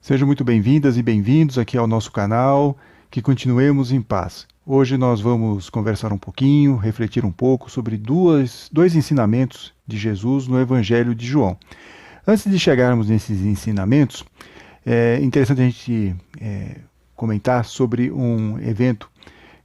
Sejam muito bem-vindas e bem-vindos aqui ao nosso canal, que continuemos em paz. Hoje nós vamos conversar um pouquinho, refletir um pouco sobre dois ensinamentos de Jesus no Evangelho de João. Antes de chegarmos nesses ensinamentos, é interessante a gente comentar sobre um evento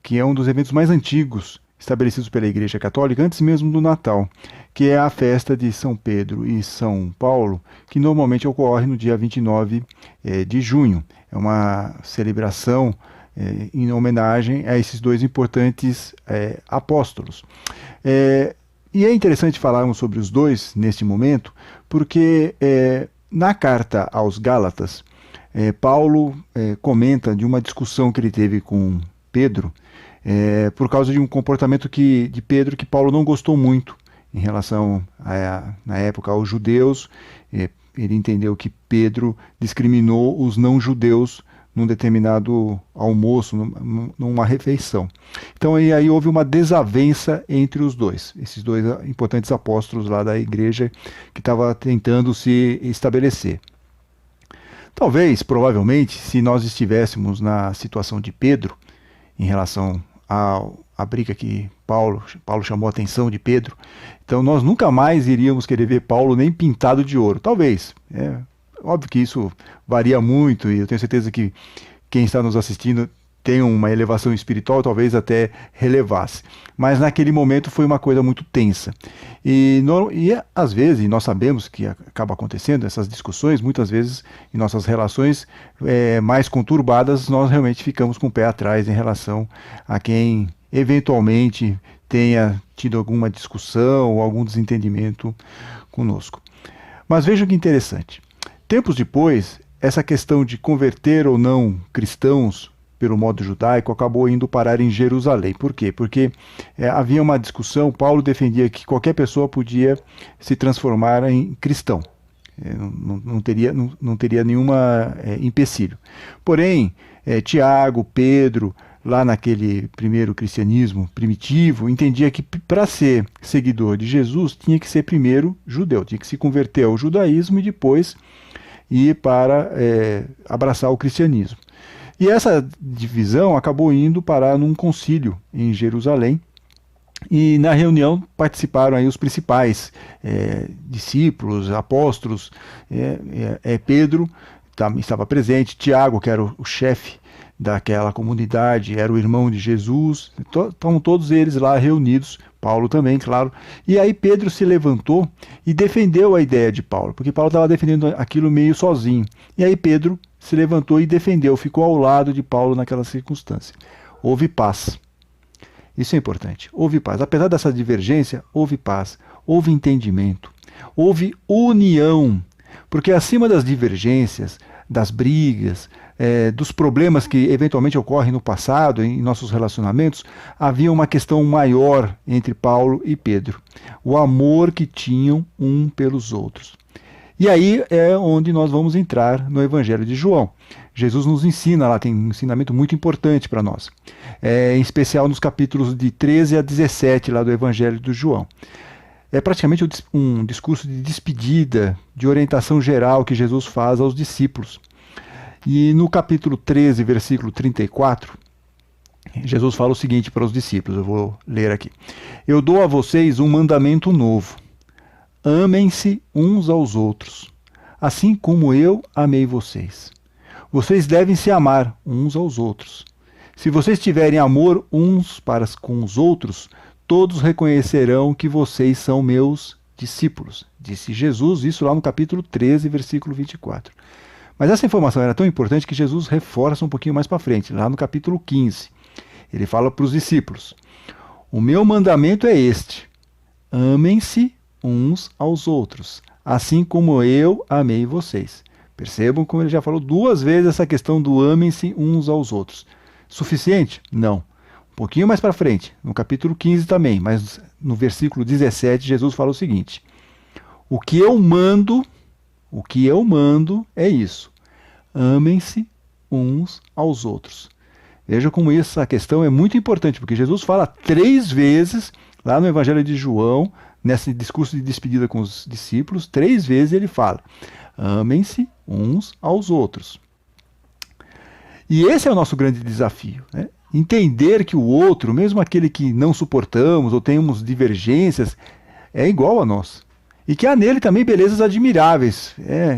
que é um dos eventos mais antigos estabelecidos pela Igreja Católica, antes mesmo do Natal, que é a festa de São Pedro e São Paulo, que normalmente ocorre no dia 29 de junho. É uma celebração em homenagem a esses dois importantes apóstolos. E é interessante falarmos sobre os dois neste momento, porque na carta aos Gálatas, Paulo comenta de uma discussão que ele teve com Pedro, por causa de um comportamento de Pedro que Paulo não gostou muito em relação, na época, aos judeus. Ele entendeu que Pedro discriminou os não-judeus num determinado almoço, numa refeição. Então aí houve uma desavença entre os dois, esses dois importantes apóstolos lá da igreja que estava tentando se estabelecer. Talvez, provavelmente, se nós estivéssemos na situação de Pedro, em relação à briga que Paulo chamou a atenção de Pedro, então nós nunca mais iríamos querer ver Paulo nem pintado de ouro. Talvez. Óbvio que isso varia muito e eu tenho certeza que quem está nos assistindo tem uma elevação espiritual, talvez até relevasse. Mas naquele momento foi uma coisa muito tensa. E às vezes, nós sabemos que acaba acontecendo, essas discussões, muitas vezes em nossas relações mais conturbadas, nós realmente ficamos com o pé atrás em relação a quem eventualmente tenha tido alguma discussão ou algum desentendimento conosco. Mas vejam que interessante. Tempos depois, essa questão de converter ou não cristãos pelo modo judaico, acabou indo parar em Jerusalém. Por quê? Porque havia uma discussão, Paulo defendia que qualquer pessoa podia se transformar em cristão. Não teria nenhuma empecilho. Porém, Tiago, Pedro, lá naquele primeiro cristianismo primitivo, entendia que para ser seguidor de Jesus tinha que ser primeiro judeu, tinha que se converter ao judaísmo e depois ir para abraçar o cristianismo. E essa divisão acabou indo parar num concílio em Jerusalém, e na reunião participaram aí os principais discípulos, apóstolos. Pedro estava presente, Tiago, que era o chefe daquela comunidade, era o irmão de Jesus, estavam todos eles lá reunidos, Paulo também, claro. E aí Pedro se levantou e defendeu a ideia de Paulo, porque Paulo estava defendendo aquilo meio sozinho. E aí Pedro se levantou e defendeu, ficou ao lado de Paulo naquela circunstância. Houve paz. Isso é importante. Houve paz. Apesar dessa divergência, houve paz, houve entendimento, houve união. Porque acima das divergências, das brigas, dos problemas que eventualmente ocorrem no passado, em nossos relacionamentos, havia uma questão maior entre Paulo e Pedro. O amor que tinham um pelos outros. E aí é onde nós vamos entrar no Evangelho de João. Jesus nos ensina lá, tem um ensinamento muito importante para nós. Em especial nos capítulos de 13 a 17 lá do Evangelho de João. É praticamente um discurso de despedida, de orientação geral que Jesus faz aos discípulos. E no capítulo 13, versículo 34, Jesus fala o seguinte para os discípulos, eu vou ler aqui. Eu dou a vocês um mandamento novo. Amem-se uns aos outros, assim como eu amei vocês. Vocês devem se amar uns aos outros. Se vocês tiverem amor uns para com os outros, todos reconhecerão que vocês são meus discípulos. Disse Jesus, isso lá no capítulo 13, versículo 24. Mas essa informação era tão importante que Jesus reforça um pouquinho mais para frente, lá no capítulo 15. Ele fala para os discípulos: o meu mandamento é este: amem-se uns aos outros, assim como eu amei vocês. Percebam como ele já falou duas vezes essa questão do amem-se uns aos outros. Suficiente? Não. Um pouquinho mais para frente, no capítulo 15 também, mas no versículo 17, Jesus fala o seguinte: o que eu mando é isso: amem-se uns aos outros. Veja como essa questão é muito importante, porque Jesus fala 3 vezes lá no Evangelho de João, nesse discurso de despedida com os discípulos, 3 vezes ele fala: amem-se uns aos outros. E esse é o nosso grande desafio, né? Entender que o outro, mesmo aquele que não suportamos ou temos divergências, é igual a nós. E que há nele também belezas admiráveis,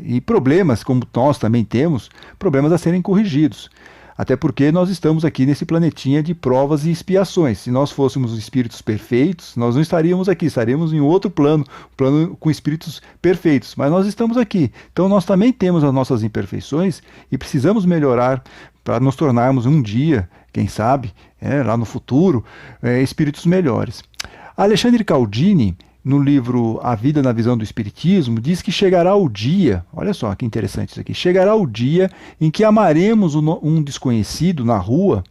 e problemas, como nós também temos, problemas a serem corrigidos. Até porque nós estamos aqui nesse planetinha de provas e expiações. Se nós fôssemos espíritos perfeitos, nós não estaríamos aqui, estaríamos em outro plano, plano com espíritos perfeitos. Mas nós estamos aqui. Então nós também temos as nossas imperfeições e precisamos melhorar para nos tornarmos um dia, quem sabe, lá no futuro, espíritos melhores. Alexandre Caldini, no livro A Vida na Visão do Espiritismo, diz que chegará o dia, olha só que interessante isso aqui, chegará o dia em que amaremos um desconhecido na rua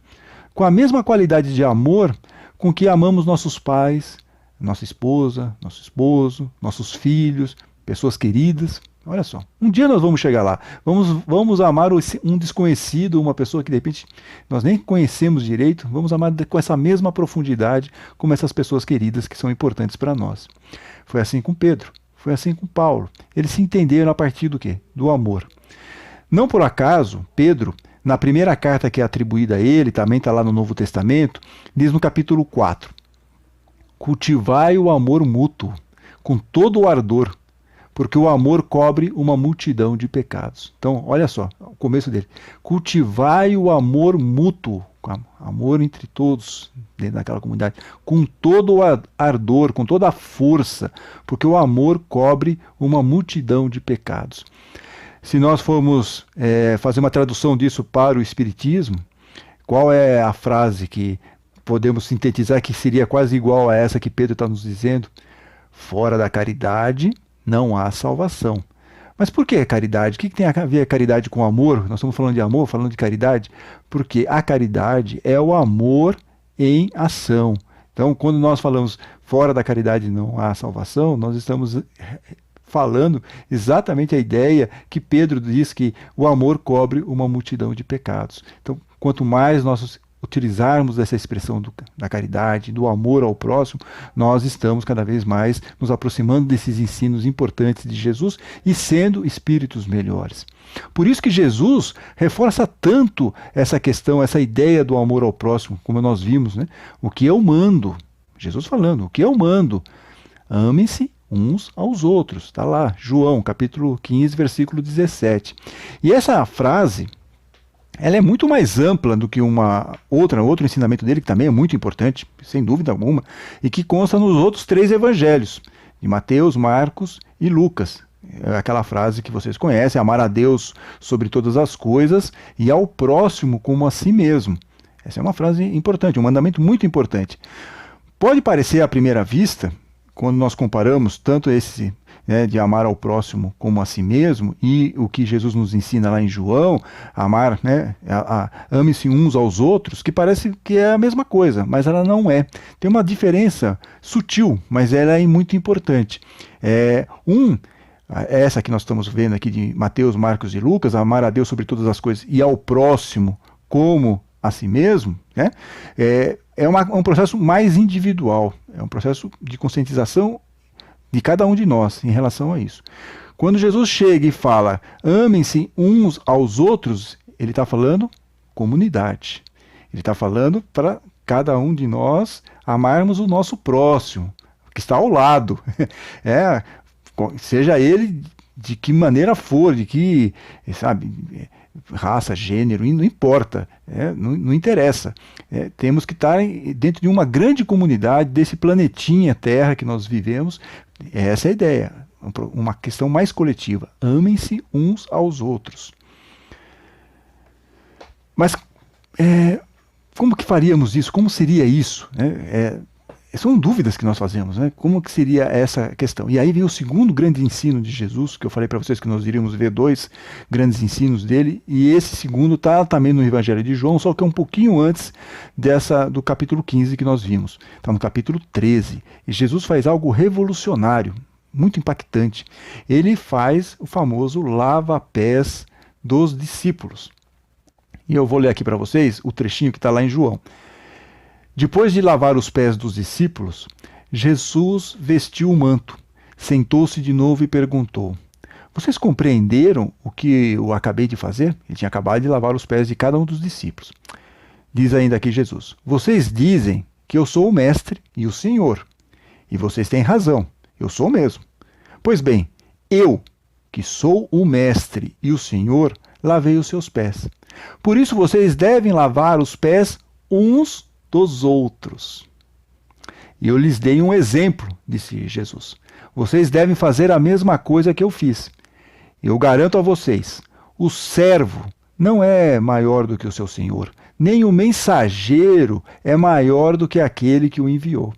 com a mesma qualidade de amor com que amamos nossos pais, nossa esposa, nosso esposo, nossos filhos, pessoas queridas. Olha só, um dia nós vamos chegar lá, vamos amar um desconhecido, uma pessoa que de repente nós nem conhecemos direito, vamos amar com essa mesma profundidade como essas pessoas queridas que são importantes para nós. Foi assim com Pedro, foi assim com Paulo. Eles se entenderam a partir do quê? Do amor. Não por acaso, Pedro, na primeira carta que é atribuída a ele, também está lá no Novo Testamento, diz no capítulo 4, cultivai o amor mútuo, com todo o ardor, porque o amor cobre uma multidão de pecados. Então, olha só, o começo dele. Cultivai o amor mútuo, amor entre todos, dentro daquela comunidade, com todo o ardor, com toda a força, porque o amor cobre uma multidão de pecados. Se nós formos fazer uma tradução disso para o Espiritismo, qual é a frase que podemos sintetizar que seria quase igual a essa que Pedro está nos dizendo? Fora da caridade não há salvação. Mas por que caridade? O que tem a ver a caridade com amor? Nós estamos falando de amor, falando de caridade, porque a caridade é o amor em ação. Então, quando nós falamos fora da caridade não há salvação, nós estamos falando exatamente a ideia que Pedro diz que o amor cobre uma multidão de pecados. Então, quanto mais nós utilizarmos essa expressão da caridade, do amor ao próximo, nós estamos cada vez mais nos aproximando desses ensinos importantes de Jesus e sendo espíritos melhores. Por isso que Jesus reforça tanto essa questão, essa ideia do amor ao próximo, como nós vimos, né? O que eu mando, Jesus falando, o que eu mando, amem-se uns aos outros. Está lá, João, capítulo 15, versículo 17. E essa frase, ela é muito mais ampla do que outro ensinamento dele, que também é muito importante, sem dúvida alguma, e que consta nos outros 3 evangelhos, de Mateus, Marcos e Lucas. É aquela frase que vocês conhecem, amar a Deus sobre todas as coisas e ao próximo como a si mesmo. Essa é uma frase importante, um mandamento muito importante. Pode parecer à primeira vista, quando nós comparamos tanto esse de amar ao próximo como a si mesmo, e o que Jesus nos ensina lá em João, amar, ame-se uns aos outros, que parece que é a mesma coisa, mas ela não é. Tem uma diferença sutil, mas ela é muito importante. Essa que nós estamos vendo aqui de Mateus, Marcos e Lucas, amar a Deus sobre todas as coisas e ao próximo como a si mesmo, é um processo mais individual, é um processo de conscientização de cada um de nós em relação a isso. Quando Jesus chega e fala, amem-se uns aos outros, ele está falando comunidade. Ele está falando para cada um de nós amarmos o nosso próximo, que está ao lado. Seja ele de que maneira for, de que, raça, gênero, não importa, não interessa. Temos que estar dentro de uma grande comunidade desse planetinha Terra que nós vivemos. Essa é a ideia, uma questão mais coletiva. Amem-se uns aos outros. Mas como que faríamos isso? Como seria isso? São dúvidas que nós fazemos, né? Como que seria essa questão? E aí vem o segundo grande ensino de Jesus, que eu falei para vocês que nós iríamos ver 2 grandes ensinos dele, e esse segundo está também no Evangelho de João, só que é um pouquinho antes do capítulo 15 que nós vimos. Está no capítulo 13. E Jesus faz algo revolucionário, muito impactante. Ele faz o famoso lava-pés dos discípulos. E eu vou ler aqui para vocês o trechinho que está lá em João. Depois de lavar os pés dos discípulos, Jesus vestiu o manto, sentou-se de novo e perguntou: Vocês compreenderam o que eu acabei de fazer? Ele tinha acabado de lavar os pés de cada um dos discípulos. Diz ainda aqui Jesus: vocês dizem que eu sou o mestre e o Senhor. E vocês têm razão, eu sou mesmo. Pois bem, eu, que sou o mestre e o Senhor, lavei os seus pés. Por isso vocês devem lavar os pés uns dos outros. E eu lhes dei um exemplo, disse Jesus. Vocês devem fazer a mesma coisa que eu fiz. Eu garanto a vocês, o servo não é maior do que o seu senhor, nem o mensageiro é maior do que aquele que o enviou.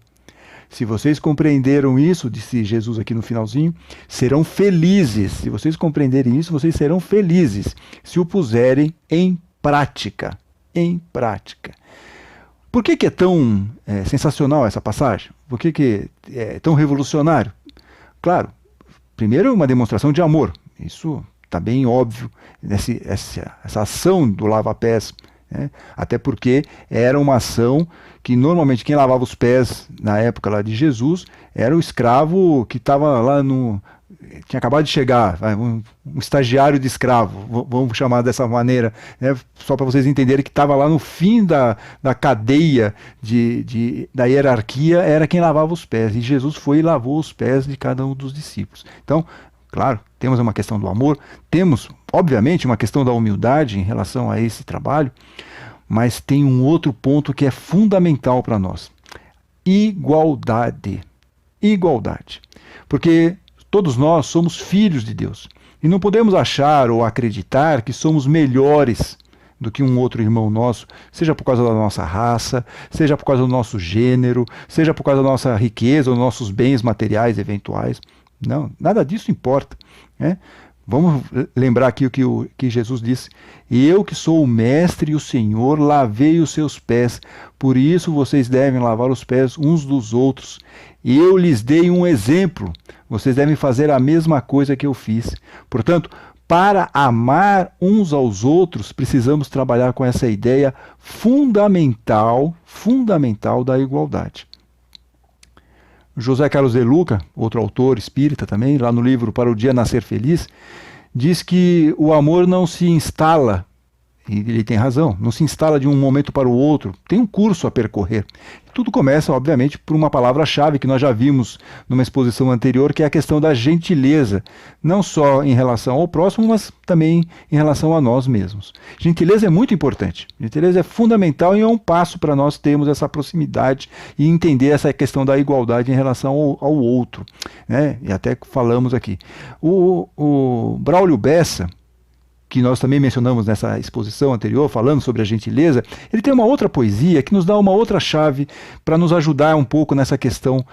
Se vocês compreenderam isso, disse Jesus aqui no finalzinho, serão felizes. Se vocês compreenderem isso, vocês serão felizes se o puserem em prática. Em prática. Por que é tão sensacional essa passagem? Por que é tão revolucionário? Claro, primeiro uma demonstração de amor. Isso está bem óbvio, essa ação do lava-pés. Até porque era uma ação que normalmente quem lavava os pés na época lá de Jesus era o escravo que estava lá tinha acabado de chegar, um estagiário de escravo, vamos chamar dessa maneira, só para vocês entenderem que estava lá no fim da cadeia da hierarquia, era quem lavava os pés, e Jesus foi e lavou os pés de cada um dos discípulos. Então, claro, temos uma questão do amor, temos, obviamente, uma questão da humildade em relação a esse trabalho, mas tem um outro ponto que é fundamental para nós. Igualdade. Igualdade. Porque todos nós somos filhos de Deus. E não podemos achar ou acreditar que somos melhores do que um outro irmão nosso, seja por causa da nossa raça, seja por causa do nosso gênero, seja por causa da nossa riqueza ou nossos bens materiais eventuais. Não, nada disso importa. Vamos lembrar aqui o que Jesus disse: eu que sou o mestre e o Senhor, lavei os seus pés, por isso vocês devem lavar os pés uns dos outros. Eu lhes dei um exemplo, vocês devem fazer a mesma coisa que eu fiz. Portanto, para amar uns aos outros, precisamos trabalhar com essa ideia fundamental da igualdade. José Carlos de Luca, outro autor espírita também, lá no livro Para o Dia Nascer Feliz, diz que o amor não se instala, e ele tem razão, não se instala de um momento para o outro, tem um curso a percorrer. Tudo começa, obviamente, por uma palavra-chave que nós já vimos numa exposição anterior, que é a questão da gentileza, não só em relação ao próximo, mas também em relação a nós mesmos. Gentileza é muito importante, gentileza é fundamental e é um passo para nós termos essa proximidade e entender essa questão da igualdade em relação ao outro. E até falamos aqui. O Braulio Bessa, que nós também mencionamos nessa exposição anterior, falando sobre a gentileza, ele tem uma outra poesia que nos dá uma outra chave para nos ajudar um pouco nessa questão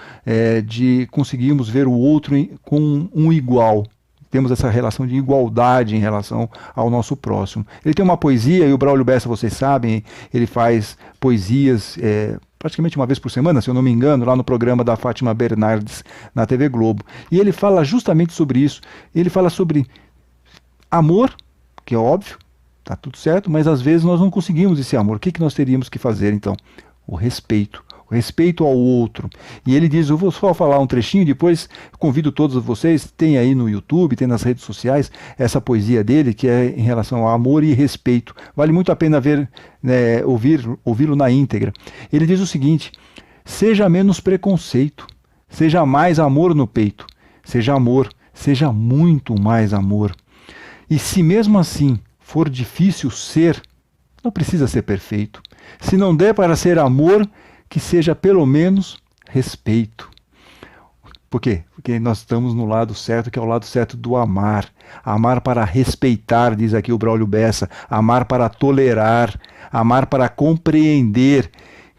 de conseguirmos ver o outro com um igual. Temos essa relação de igualdade em relação ao nosso próximo. Ele tem uma poesia, e o Braulio Bessa, vocês sabem, ele faz poesias praticamente uma vez por semana, se eu não me engano, lá no programa da Fátima Bernardes na TV Globo. E ele fala justamente sobre isso. Ele fala sobre amor, que é óbvio, tá tudo certo, mas às vezes nós não conseguimos esse amor. O que nós teríamos que fazer então? O respeito ao outro. E ele diz, eu vou só falar um trechinho, depois convido todos vocês, tem aí no YouTube, tem nas redes sociais, essa poesia dele, que é em relação ao amor e respeito. Vale muito a pena ver, ouvi-lo na íntegra. Ele diz o seguinte: seja menos preconceito, seja mais amor no peito, seja amor, seja muito mais amor. E se mesmo assim for difícil ser, não precisa ser perfeito. Se não der para ser amor, que seja pelo menos respeito. Por quê? Porque nós estamos no lado certo, que é o lado certo do amar. Amar para respeitar, diz aqui o Braulio Bessa. Amar para tolerar. Amar para compreender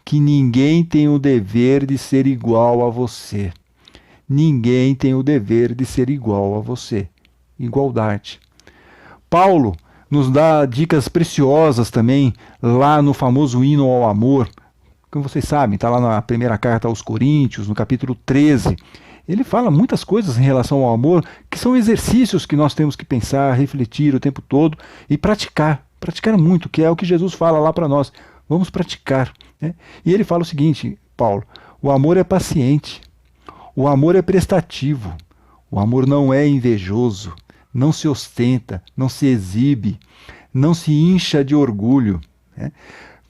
que ninguém tem o dever de ser igual a você. Ninguém tem o dever de ser igual a você. Igualdade. Paulo nos dá dicas preciosas também lá no famoso hino ao amor. Como vocês sabem, está lá na primeira carta aos Coríntios, no capítulo 13. Ele fala muitas coisas em relação ao amor, que são exercícios que nós temos que pensar, refletir o tempo todo e praticar. Praticar muito, que é o que Jesus fala lá para nós. Vamos praticar. E ele fala o seguinte, Paulo: o amor é paciente, o amor é prestativo, o amor não é invejoso, não se ostenta, não se exibe, não se incha de orgulho, né?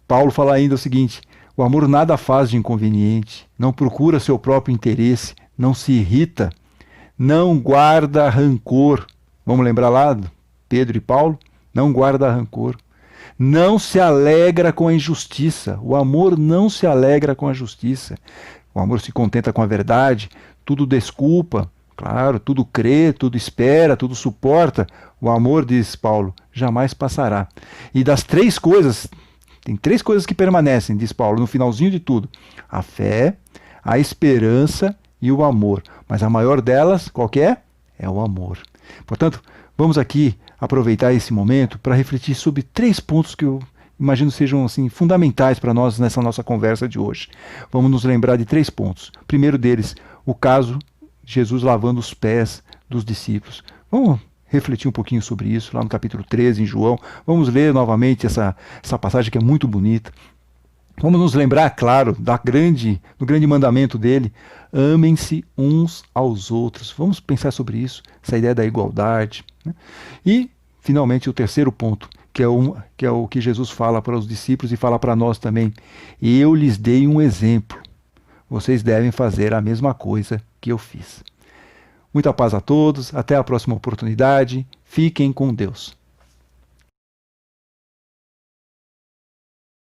Paulo fala ainda o seguinte: o amor nada faz de inconveniente, não procura seu próprio interesse, não se irrita, não guarda rancor. Vamos lembrar lá, Pedro e Paulo? Não guarda rancor. Não se alegra com a injustiça. O amor não se alegra com a justiça. O amor se contenta com a verdade, tudo desculpa, claro, tudo crê, tudo espera, tudo suporta. O amor, diz Paulo, jamais passará. E das três coisas, tem três coisas que permanecem, diz Paulo, no finalzinho de tudo: a fé, a esperança e o amor. Mas a maior delas, qual que é? É o amor. Portanto, vamos aqui aproveitar esse momento para refletir sobre três pontos que eu imagino sejam assim fundamentais para nós nessa nossa conversa de hoje. Vamos nos lembrar de três pontos. O primeiro deles, o caso de Jesus lavando os pés dos discípulos. Vamos refletir um pouquinho sobre isso lá no capítulo 13, em João. Vamos ler novamente essa passagem que é muito bonita. Vamos nos lembrar, claro, do grande mandamento dele: amem-se uns aos outros. Vamos pensar sobre isso, essa ideia da igualdade, né? E, finalmente, o terceiro ponto, que é o que Jesus fala para os discípulos e fala para nós também: eu lhes dei um exemplo. Vocês devem fazer a mesma coisa que eu fiz. Muita paz a todos, até a próxima oportunidade. Fiquem com Deus.